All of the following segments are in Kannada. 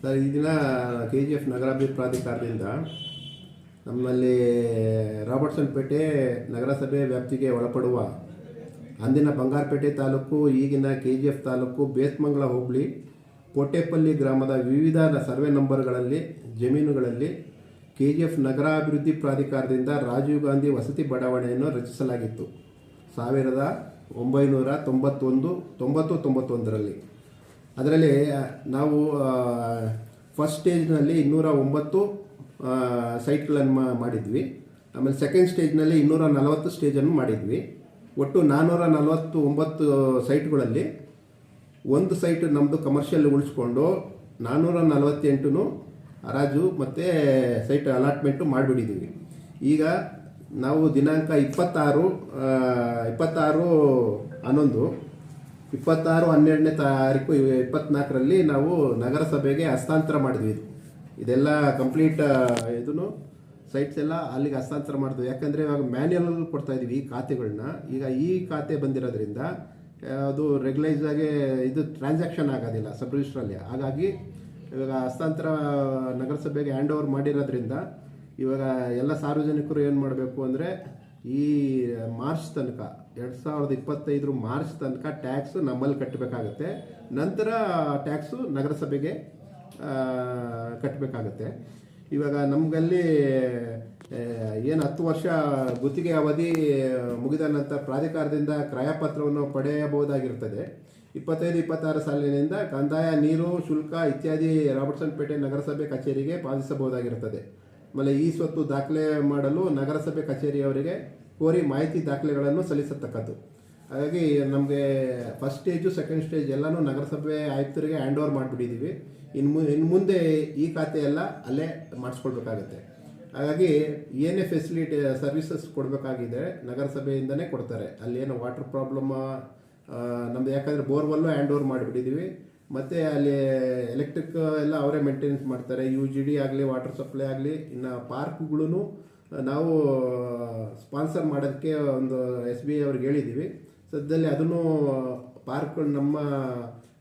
ಸರ್, ಈ ದಿನ KGF ನಗರಾಭಿವೃದ್ಧಿ ಪ್ರಾಧಿಕಾರದಿಂದ ನಮ್ಮಲ್ಲಿ ರಾಬರ್ಟ್ಸನ್ ಪೇಟೆ ನಗರಸಭೆ ವ್ಯಾಪ್ತಿಗೆ ಒಳಪಡುವ ಅಂದಿನ ಬಂಗಾರಪೇಟೆ ತಾಲೂಕು, ಈಗಿನ KGF ತಾಲೂಕು, ಬೇಸ್ಮಂಗಲ ಹೋಬಳಿ, ಕೋಟೆಪಲ್ಲಿ ಗ್ರಾಮದ ವಿವಿಧ ಸರ್ವೆ ನಂಬರ್ಗಳಲ್ಲಿ ಜಮೀನುಗಳಲ್ಲಿ KGF ನಗರಾಭಿವೃದ್ಧಿ ಪ್ರಾಧಿಕಾರದಿಂದ ರಾಜೀವ್ ಗಾಂಧಿ ವಸತಿ ಬಡಾವಣೆಯನ್ನು ರಚಿಸಲಾಗಿತ್ತು 1991 ಅದರಲ್ಲಿ ನಾವು ಫಸ್ಟ್ ಸ್ಟೇಜ್ನಲ್ಲಿ 209 ಸೈಟ್ಗಳನ್ನು ಮಾಡಿದ್ವಿ. ಆಮೇಲೆ ಸೆಕೆಂಡ್ ಸ್ಟೇಜ್ನಲ್ಲಿ 240 ಸ್ಟೇಜನ್ನು ಮಾಡಿದ್ವಿ. ಒಟ್ಟು 449 ಸೈಟ್ಗಳಲ್ಲಿ ಒಂದು ಸೈಟ್ ನಮ್ಮದು ಕಮರ್ಷಿಯಲ್ ಉಳಿಸ್ಕೊಂಡು 448 ಹರಾಜು ಮತ್ತು ಸೈಟ್ ಅಲಾಟ್ಮೆಂಟು ಮಾಡಿಬಿಟ್ಟಿದ್ದೀವಿ. ಈಗ ನಾವು ದಿನಾಂಕ 26/11/12ನೇ ತಾರೀಕು 24ರಲ್ಲಿ ನಾವು ನಗರಸಭೆಗೆ ಹಸ್ತಾಂತರ ಮಾಡಿದ್ವಿ. ಇದೆಲ್ಲ ಕಂಪ್ಲೀಟ್ ಇದನ್ನು ಸೈಟ್ಸ್ ಎಲ್ಲ ಅಲ್ಲಿಗೆ ಹಸ್ತಾಂತರ ಮಾಡಿದ್ವಿ. ಯಾಕಂದರೆ ಇವಾಗ ಮ್ಯಾನ್ಯಲ್ ಕೊಡ್ತಾಯಿದ್ದೀವಿ ಈ ಖಾತೆಗಳನ್ನ. ಈಗ ಈ ಖಾತೆ ಬಂದಿರೋದ್ರಿಂದ ಅದು ರೆಗ್ಯುಲೈಸ್ ಆಗಿ ಇದು ಟ್ರಾನ್ಸಾಕ್ಷನ್ ಆಗೋದಿಲ್ಲ ಸಬ್ ರಿಜಿಸ್ಟ್ರಲ್ಲಿ. ಹಾಗಾಗಿ ಇವಾಗ ಹಸ್ತಾಂತರ ನಗರಸಭೆಗೆ ಹ್ಯಾಂಡ್ ಓವರ್ ಮಾಡಿರೋದ್ರಿಂದ ಇವಾಗ ಎಲ್ಲ ಸಾರ್ವಜನಿಕರು ಏನು ಮಾಡಬೇಕು ಅಂದರೆ ಈ ಮಾರ್ಚ್ ತನಕ 2025 ಮಾರ್ಚ್ ತನಕ ಟ್ಯಾಕ್ಸು ನಮ್ಮಲ್ಲಿ ಕಟ್ಟಬೇಕಾಗತ್ತೆ. ನಂತರ ಟ್ಯಾಕ್ಸು ನಗರಸಭೆಗೆ ಕಟ್ಟಬೇಕಾಗತ್ತೆ. ಇವಾಗ ನಮಗಲ್ಲಿ ಏನು 10 ವರ್ಷ ಗುತ್ತಿಗೆ ಅವಧಿ ಮುಗಿದ ನಂತರ ಪ್ರಾಧಿಕಾರದಿಂದ ಕ್ರಯಪತ್ರವನ್ನು ಪಡೆಯಬಹುದಾಗಿರ್ತದೆ. 25-26 ಸಾಲಿನಿಂದ ಕಂದಾಯ, ನೀರು, ಶುಲ್ಕ ಇತ್ಯಾದಿ ರಾಬರ್ಟ್ಸನ್ ಪೇಟೆ ನಗರಸಭೆ ಕಚೇರಿಗೆ ಪಾವತಿಸಬಹುದಾಗಿರುತ್ತದೆ. ಆಮೇಲೆ ಈ ಸ್ವತ್ತು ದಾಖಲೆ ಮಾಡಲು ನಗರಸಭೆ ಕಚೇರಿಯವರಿಗೆ ಕೋರಿ ಮಾಹಿತಿ ದಾಖಲೆಗಳನ್ನು ಸಲ್ಲಿಸತಕ್ಕದ್ದು. ಹಾಗಾಗಿ ನಮಗೆ ಫಸ್ಟ್ ಸ್ಟೇಜು ಸೆಕೆಂಡ್ ಸ್ಟೇಜ್ ಎಲ್ಲನೂ ನಗರಸಭೆ ಆಯುಕ್ತರಿಗೆ ಹ್ಯಾಂಡ್ ಓವರ್ ಮಾಡಿಬಿಟ್ಟಿದ್ದೀವಿ. ಇನ್ನು ಮುಂದೆ ಈ ಖಾತೆ ಎಲ್ಲ ಅಲ್ಲೇ ಮಾಡಿಸ್ಕೊಳ್ಬೇಕಾಗತ್ತೆ. ಹಾಗಾಗಿ ಏನೇ ಫೆಸಿಲಿಟಿ ಸರ್ವಿಸಸ್ ಕೊಡಬೇಕಾಗಿದೆ ನಗರಸಭೆಯಿಂದನೇ ಕೊಡ್ತಾರೆ. ಅಲ್ಲೇನೋ ವಾಟರ್ ಪ್ರಾಬ್ಲಮ್ ನಮ್ಮದು, ಯಾಕಂದರೆ ಬೋರ್ವೆಲ್ಲು ಹ್ಯಾಂಡ್ ಓವರ್ ಮಾಡಿಬಿಟ್ಟಿದ್ದೀವಿ. ಮತ್ತು ಅಲ್ಲಿ ಎಲೆಕ್ಟ್ರಿಕ್ ಎಲ್ಲ ಅವರೇ ಮೇಂಟೆನೆನ್ಸ್ ಮಾಡ್ತಾರೆ. UGD ಆಗಲಿ, ವಾಟರ್ ಸಪ್ಲೈ ಆಗಲಿ. ಇನ್ನು ಪಾರ್ಕ್ಗಳೂ ನಾವು ಸ್ಪಾನ್ಸರ್ ಮಾಡೋದಕ್ಕೆ ಒಂದು SBI ಅವ್ರಿಗೆ ಹೇಳಿದ್ದೀವಿ. ಸದ್ಯದಲ್ಲಿ ಅದನ್ನು ಪಾರ್ಕ್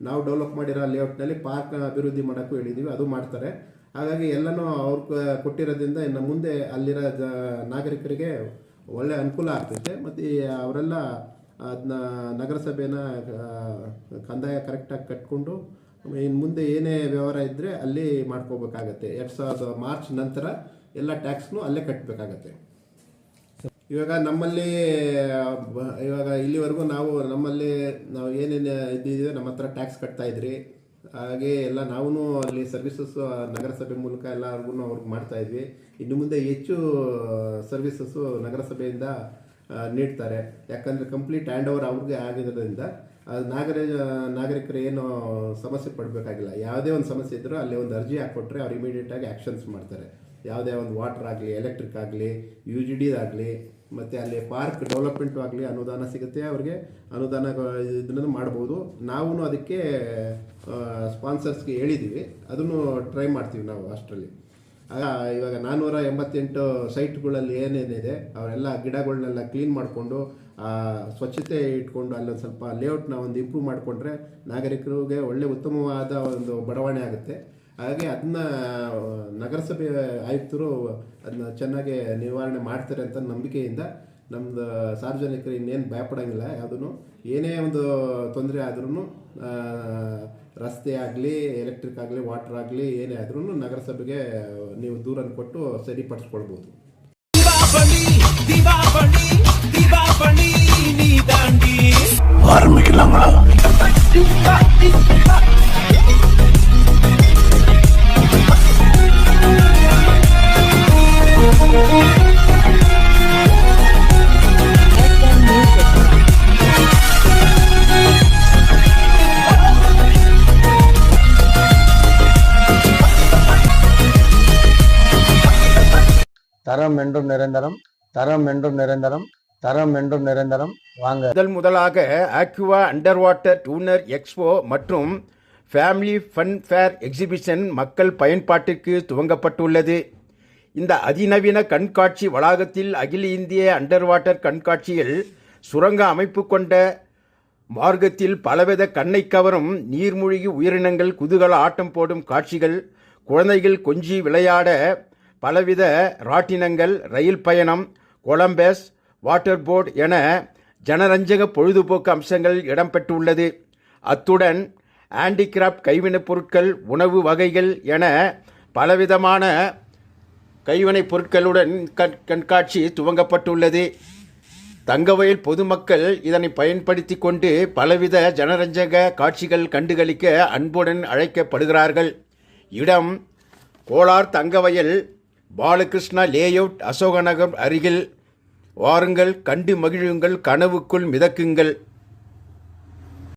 ನಾವು ಡೆವಲಪ್ ಮಾಡಿರೋ ಲೇಔಟ್ನಲ್ಲಿ ಪಾರ್ಕ್ ಅಭಿವೃದ್ಧಿ ಮಾಡೋಕ್ಕೂ ಹೇಳಿದ್ದೀವಿ, ಅದು ಮಾಡ್ತಾರೆ. ಹಾಗಾಗಿ ಎಲ್ಲನೂ ಅವ್ರು ಕೊಟ್ಟಿರೋದ್ರಿಂದ ಇನ್ನು ಮುಂದೆ ಅಲ್ಲಿರೋ ನಾಗರಿಕರಿಗೆ ಒಳ್ಳೆಯ ಅನುಕೂಲ ಆಗ್ತೈತೆ. ಮತ್ತು ಅವರೆಲ್ಲ ಅದನ್ನ ನಗರಸಭೆನ ಕಂದಾಯ ಕರೆಕ್ಟಾಗಿ ಕಟ್ಕೊಂಡು ಇನ್ನು ಮುಂದೆ ಏನೇ ವ್ಯವಹಾರ ಇದ್ದರೆ ಅಲ್ಲಿ ಮಾಡ್ಕೋಬೇಕಾಗತ್ತೆ. 2000 ಮಾರ್ಚ್ ನಂತರ ಎಲ್ಲ ಟ್ಯಾಕ್ಸ್ನು ಅಲ್ಲೇ ಕಟ್ಟಬೇಕಾಗತ್ತೆ. ಇವಾಗ ಇಲ್ಲಿವರೆಗೂ ನಾವು ಏನೇನು ಇದ್ದಿದೆ ನಮ್ಮ ಹತ್ರ ಟ್ಯಾಕ್ಸ್ ಕಟ್ತಾಯಿದ್ರಿ. ಹಾಗೆ ಎಲ್ಲ ನಾವು ಅಲ್ಲಿ ಸರ್ವಿಸಸ್ ನಗರಸಭೆ ಮೂಲಕ ಎಲ್ಲರಿಗೂ ಅವ್ರಿಗೆ ಮಾಡ್ತಾಯಿದ್ವಿ. ಇನ್ನು ಮುಂದೆ ಹೆಚ್ಚು ಸರ್ವಿಸಸ್ಸು ನಗರಸಭೆಯಿಂದ ನೀಡ್ತಾರೆ. ಯಾಕಂದರೆ ಕಂಪ್ಲೀಟ್ ಹ್ಯಾಂಡ್ ಓವರ್ ಅವ್ರಿಗೆ ಆಗಿರೋದ್ರಿಂದ ನಾಗರಿಕರು ಏನು ಸಮಸ್ಯೆ ಪಡಬೇಕಾಗಿಲ್ಲ. ಯಾವುದೇ ಒಂದು ಸಮಸ್ಯೆ ಇದ್ದರೂ ಅಲ್ಲಿ ಒಂದು ಅರ್ಜಿ ಹಾಕ್ಕೊಟ್ರೆ ಅವ್ರು ಇಮಿಡಿಯೇಟಾಗಿ ಆ್ಯಕ್ಷನ್ಸ್ ಮಾಡ್ತಾರೆ. ಯಾವುದೇ ಒಂದು ವಾಟರ್ ಆಗಲಿ, ಎಲೆಕ್ಟ್ರಿಕ್ ಆಗಲಿ, UGD ಆಗಲಿ, ಮತ್ತು ಅಲ್ಲಿ ಪಾರ್ಕ್ ಡೆವಲಪ್ಮೆಂಟು ಆಗಲಿ ಅನುದಾನ ಸಿಗುತ್ತೆ. ಅವ್ರಿಗೆ ಅನುದಾನ ಇದನ್ನು ಮಾಡ್ಬೋದು. ನಾವು ಅದಕ್ಕೆ ಸ್ಪಾನ್ಸರ್ಸ್ಗೆ ಹೇಳಿದ್ದೀವಿ, ಅದನ್ನು ಟ್ರೈ ಮಾಡ್ತೀವಿ ನಾವು ಅಷ್ಟರಲ್ಲಿ. ಇವಾಗ 488 ಸೈಟ್ಗಳಲ್ಲಿ ಏನೇನಿದೆ ಅವರೆಲ್ಲ ಗಿಡಗಳನ್ನೆಲ್ಲ ಕ್ಲೀನ್ ಮಾಡಿಕೊಂಡು ಸ್ವಚ್ಛತೆ ಇಟ್ಕೊಂಡು ಅಲ್ಲೊಂದು ಸ್ವಲ್ಪ ಲೇಔಟ್ನ ಒಂದು ಇಂಪ್ರೂವ್ ಮಾಡಿಕೊಂಡ್ರೆ ನಾಗರಿಕರಿಗೆ ಒಳ್ಳೆ ಉತ್ತಮವಾದ ಒಂದು ಬಡಾವಣೆ ಆಗುತ್ತೆ. ಹಾಗೆ ಅದನ್ನ ನಗರಸಭೆ ಆಯುಕ್ತರು ಅದನ್ನ ಚೆನ್ನಾಗಿ ನಿವಾರಣೆ ಮಾಡ್ತಾರೆ ಅಂತ ನಂಬಿಕೆಯಿಂದ ನಮ್ಮದು ಸಾರ್ವಜನಿಕರು ಇನ್ನೇನು ಭಯಪಡೋಂಗಿಲ್ಲ. ಯಾವುದೂ ಏನೇ ಒಂದು ತೊಂದರೆ ಆದ್ರೂ ರಸ್ತೆ ಆಗಲಿ, ಎಲೆಕ್ಟ್ರಿಕ್ ಆಗಲಿ, ವಾಟರ್ ಆಗಲಿ ಏನೇ ಆದ್ರೂ ನಗರಸಭೆಗೆ ನೀವು ದೂರನ್ನು ಕೊಟ್ಟು ಸರಿಪಡಿಸ್ಕೊಳ್ಬೋದು. தரம் என்றும் நிரந்தரம், தரம் என்றும் நிரந்தரம், தரம் என்றும் நிரந்தரம். வாங்க. முதலாக ஆக்வா அண்டர் வாட்டர் டூனர் எக்ஸ்போ மற்றும் ஃபேமிலி ஃபன் ஃபேர் எக்ஸிபிஷன் மக்கள் பயன்பாட்டிற்கு துவங்கப்பட்டுள்ளது. இந்த அதிநவீன கண்காட்சி வளாகத்தில் அகில இந்திய அண்டர் வாட்டர் கண்காட்சியில் சுரங்க அமைப்பு கொண்ட மார்க்கத்தில் பலவித கண்ணை கவரும் நீர்மூழ்கி உயிரினங்கள் குதூகல ஆட்டம் போடும் காட்சிகள், குழந்தைகள் கொஞ்சி விளையாட பலவித ராட்டினங்கள், ரயில் பயணம், கொலம்பஸ், வாட்டர் போர்டு என ஜனரஞ்சக பொழுதுபோக்கு அம்சங்கள் இடம்பெற்றுள்ளது. அத்துடன் ஹேண்டிகிராஃப்ட் கைவினைப் பொருட்கள், உணவு வகைகள் என பலவிதமான கைவினைப் பொருட்களுடன் கண்காட்சி துவங்கப்பட்டுள்ளது. தங்கவயல் பொதுமக்கள் இதனை பயன்படுத்தி கொண்டு பலவித ஜனரஞ்சக காட்சிகள் கண்டுகளிக்க அன்புடன் அழைக்கப்படுகிறார்கள். இடம் கோலார் தங்கவயல், பாலகிருஷ்ணா லேஅவுட், அசோகநகர் அருகில். வாருங்கள், கண்டு மகிழுங்கள், கனவுக்குள் மிதக்குங்கள்.